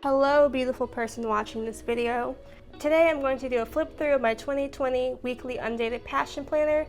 Hello, beautiful person watching this video. Today I'm going to do a flip through of my 2020 weekly undated passion planner.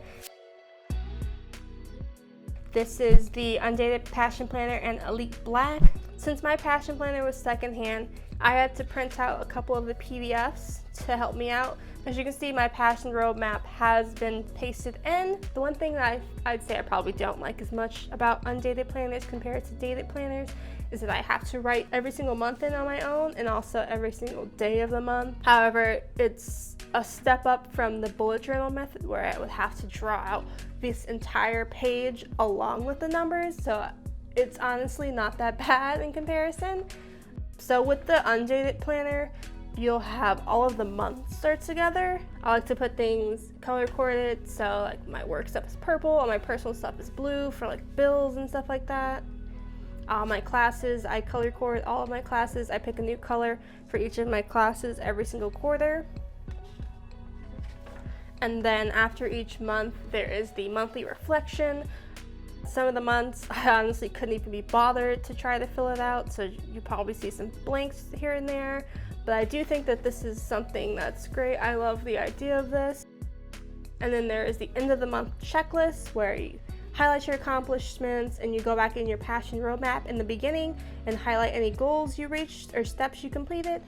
This is the undated passion planner in Elite Black. Since my passion planner was secondhand, I had to print out a couple of the PDFs to help me out. As you can see, my passion roadmap has been pasted in. The one thing that I'd say I probably don't like as much about undated planners compared to dated planners is that I have to write every single month in on my own and also every single day of the month. However, it's a step up from the bullet journal method where I would have to draw out this entire page along with the numbers, so it's honestly not that bad in comparison. So with the undated planner, you'll have all of the months start together. I like to put things color coded, so like my work stuff is purple and my personal stuff is blue for like bills and stuff like that. My classes, I color code all of my classes. I pick a new color for each of my classes every single quarter. And then after each month, there is the monthly reflection. Some of the months, I honestly couldn't even be bothered to try to fill it out, so you probably see some blanks here and there. But I do think that this is something that's great. I love the idea of this. And then there is the end of the month checklist where you highlight your accomplishments and you go back in your passion roadmap in the beginning and highlight any goals you reached or steps you completed.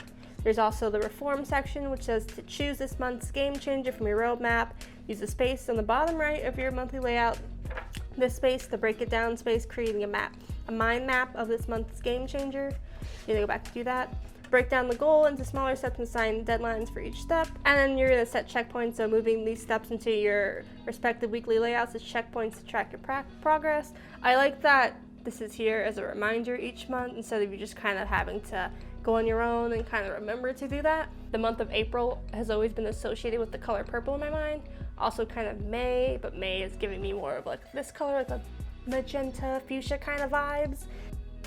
There's also the reform section, which says to choose this month's game changer from your roadmap. Use the space on the bottom right of your monthly layout. This space, the break it down space, creating a mind map of this month's game changer. You're gonna go back to do that. Break down the goal into smaller steps and assign deadlines for each step. And then you're gonna set checkpoints, so moving these steps into your respective weekly layouts as checkpoints to track your progress. I like that this is here as a reminder each month instead of you just kind of having to go on your own and kind of remember to do that. The month of April has always been associated with the color purple in my mind. Also kind of May, but May is giving me more of like this color, like a magenta, fuchsia kind of vibes.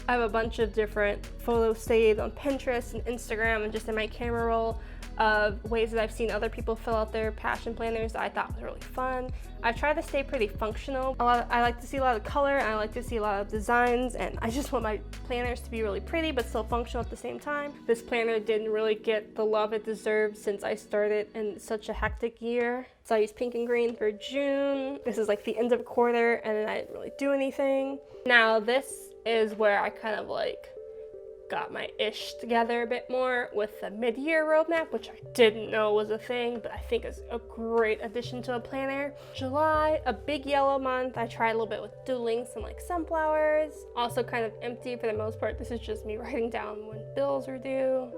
I have a bunch of different photos saved on Pinterest and Instagram and just in my camera roll of ways that I've seen other people fill out their passion planners that I thought was really fun. I try to stay pretty functional. I like to see a lot of color and I like to see a lot of designs, and I just want my planners to be really pretty but still functional at the same time. This planner didn't really get the love it deserved since I started in such a hectic year. So I used pink and green for June. This is like the end of a quarter and then I didn't really do anything. Now this is where I kind of like got my ish together a bit more with the mid-year roadmap, which I didn't know was a thing, but I think is a great addition to a planner. July, a big yellow month. I tried a little bit with doodling some like sunflowers. Also kind of empty for the most part. This is just me writing down when bills are due.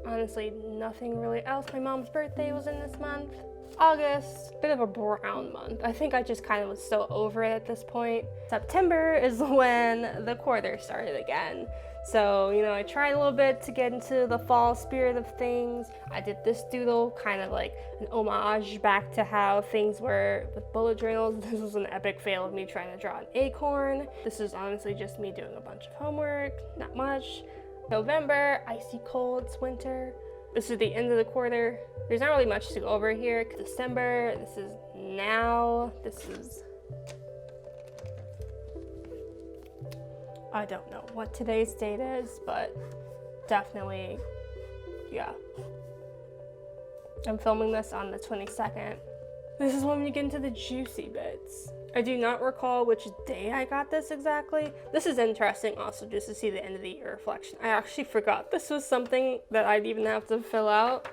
Honestly, nothing really else. My mom's birthday was in this month. August, bit of a brown month. I think I just kind of was so over it at this point. September is when the quarter started again. So, you know, I tried a little bit to get into the fall spirit of things. I did this doodle, kind of like an homage back to how things were with bullet journals. This was an epic fail of me trying to draw an acorn. This is honestly just me doing a bunch of homework, not much. November, icy cold, it's winter. This is the end of the quarter. There's not really much to go over here. December, this is now. This is, I don't know what today's date is, but definitely, yeah. I'm filming this on the 22nd. This is when we get into the juicy bits. I do not recall which day I got this exactly. This is interesting also just to see the end of the year reflection. I actually forgot this was something that I'd even have to fill out.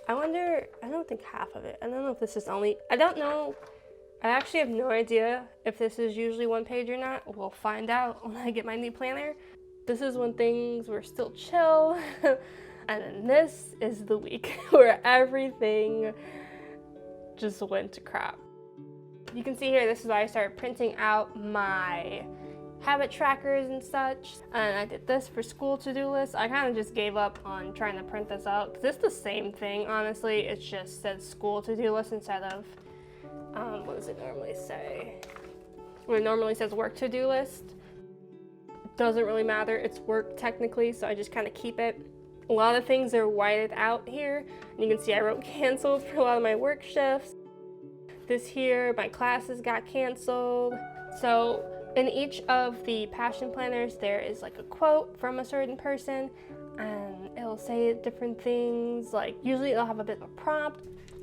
I wonder, I don't think half of it. I don't know if this is only, I don't know. I actually have no idea if this is usually one page or not. We'll find out when I get my new planner. This is when things were still chill. And then this is the week where everything just went to crap. You can see here, this is why I started printing out my habit trackers and such. And I did this for school to-do lists. I kind of just gave up on trying to print this out because it's the same thing, honestly. It just says school to-do list instead of, what does it normally say? Well, it normally says work to-do list. It doesn't really matter. It's work technically, so I just kind of keep it. A lot of things are whited out here. And you can see I wrote canceled for a lot of my work shifts. This here, my classes got canceled. So in each of the passion planners, there is like a quote from a certain person. and it'll say different things. Like usually it'll have a bit of a prompt.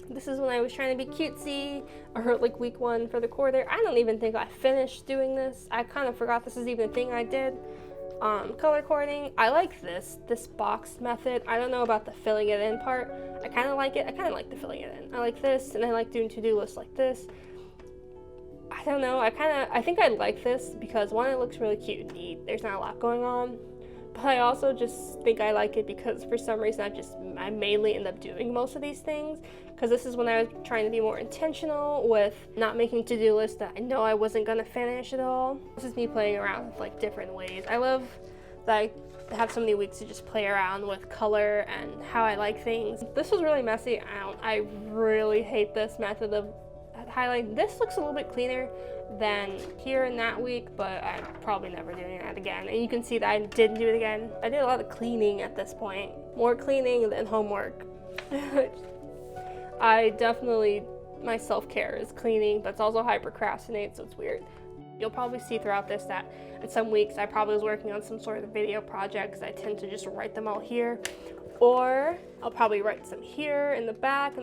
This is when I was trying to be cutesy, or like week 1 for the quarter. I don't even think I finished doing this. I kind of forgot this is even a thing I did. Color coordinating. I like this box method. I don't know about the filling it in part. I kind of like it. I kind of like the filling it in. I like this, and I like doing to-do lists like this. I don't know. I think I like this because one, it looks really cute and neat. There's not a lot going on. But I also just think I like it because for some reason I mainly end up doing most of these things, because this is when I was trying to be more intentional with not making to-do lists that I know I wasn't gonna finish at all. This is me playing around with like different ways. I love that I have so many weeks to just play around with color and how I like things. This was really messy. I really hate this method of highlighting. This looks a little bit cleaner than here in that week, but I'm probably never doing that again. And you can see that I didn't do it again. I did a lot of cleaning at this point. More cleaning than homework. I definitely, my self-care is cleaning, but it's also I procrastinate, so it's weird. You'll probably see throughout this that in some weeks I probably was working on some sort of video projects. I tend to just write them all here. Or I'll probably write some here in the back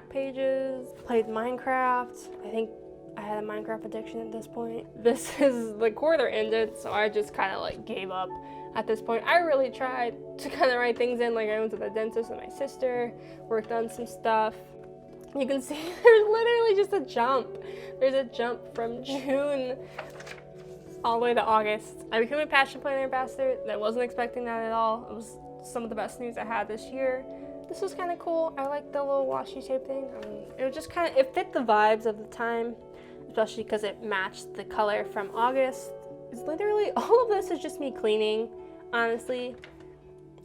pages. Played Minecraft. I think I had a Minecraft addiction at this point. This is, the quarter ended, so I just kind of like gave up at this point. I really tried to kind of write things in, like I went to the dentist with my sister, worked on some stuff. You can see there's literally just a jump. There's a jump from June all the way to August. I became a Passion Planner ambassador. I wasn't expecting that at all. It was some of the best news I had this year. This was kind of cool. I like the little washi tape thing. It was just it fit the vibes of the time, especially because it matched the color from August. It's literally, all of this is just me cleaning, honestly.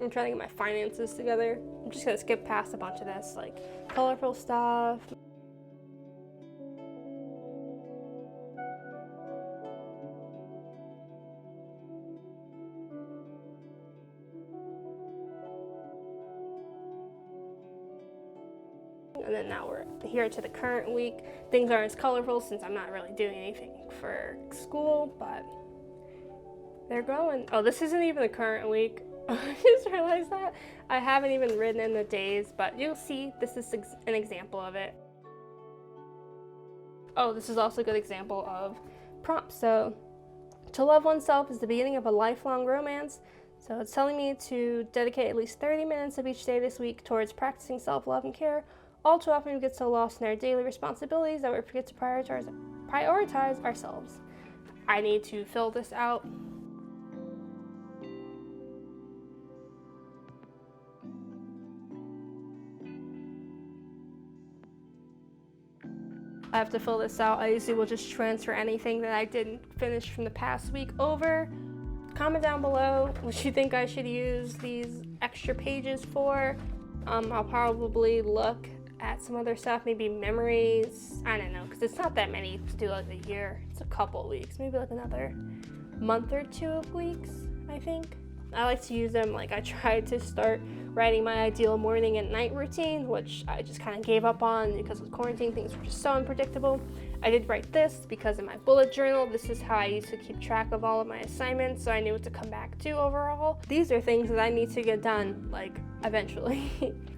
I'm trying to get my finances together. I'm just gonna skip past a bunch of this, like colorful stuff. And then now we're here to the current week. Things aren't as colorful since I'm not really doing anything for school, but they're going. Oh, this isn't even the current week. I just realized that. I haven't even written in the days, but you'll see this is an example of it. Oh, this is also a good example of prompts. So, to love oneself is the beginning of a lifelong romance. So it's telling me to dedicate at least 30 minutes of each day this week towards practicing self-love and care. All too often we get so lost in our daily responsibilities that we forget to prioritize ourselves. I need to fill this out. I have to fill this out. I usually will just transfer anything that I didn't finish from the past week over. Comment down below what you think I should use these extra pages for. I'll probably look at some other stuff, maybe memories. I don't know, because it's not that many to do like a year. It's a couple of weeks, maybe like another month or 2 of weeks, I think. I like to use them, like I tried to start writing my ideal morning and night routine, which I just kind of gave up on because with quarantine things were just so unpredictable. I did write this because in my bullet journal, this is how I used to keep track of all of my assignments, so I knew what to come back to overall. These are things that I need to get done, like, eventually.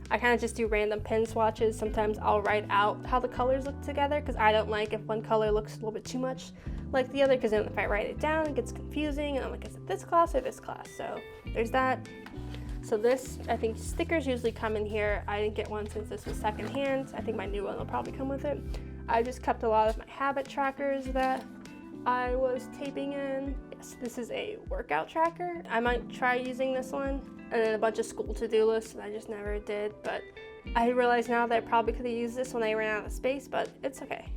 I kind of just do random pen swatches. Sometimes I'll write out how the colors look together because I don't like if one color looks a little bit too much like the other, because then if I write it down, it gets confusing, and I'm like, is it this class or this class? So there's that. So this, I think stickers usually come in here. I didn't get one since this was secondhand. I think my new one will probably come with it. I just kept a lot of my habit trackers that I was taping in. Yes, this is a workout tracker. I might try using this one. And then a bunch of school to-do lists that I just never did. But I realize now that I probably could have used this when I ran out of space, but it's okay.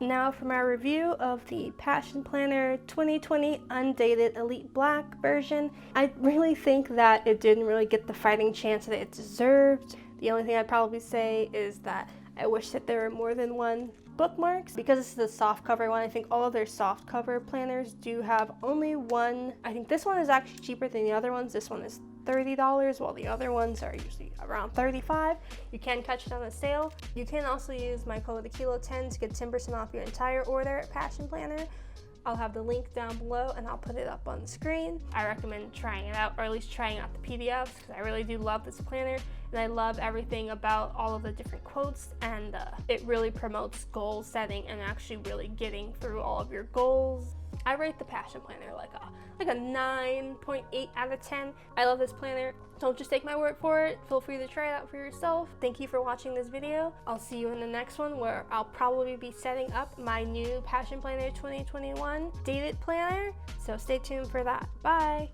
Now for my review of the Passion Planner 2020 Undated Elite Black version. I really think that it didn't really get the fighting chance that it deserved. The only thing I'd probably say is that I wish that there were more than one bookmarks. Because this is a soft cover one, I think all of their soft cover planners do have only one. I think this one is actually cheaper than the other ones. This one is $30, while the other ones are usually around $35. You can catch it on a sale. You can also use my code KILO10 to get 10% off your entire order at Passion Planner. I'll have the link down below and I'll put it up on the screen. I recommend trying it out, or at least trying out the PDFs, because I really do love this planner, and I love everything about all of the different quotes, and it really promotes goal setting and actually really getting through all of your goals. I rate the Passion Planner like a 9.8 out of 10. I love this planner. Don't just take my word for it. Feel free to try it out for yourself. Thank you for watching this video. I'll see you in the next one, where I'll probably be setting up my new Passion Planner 2021 dated planner. So stay tuned for that. Bye.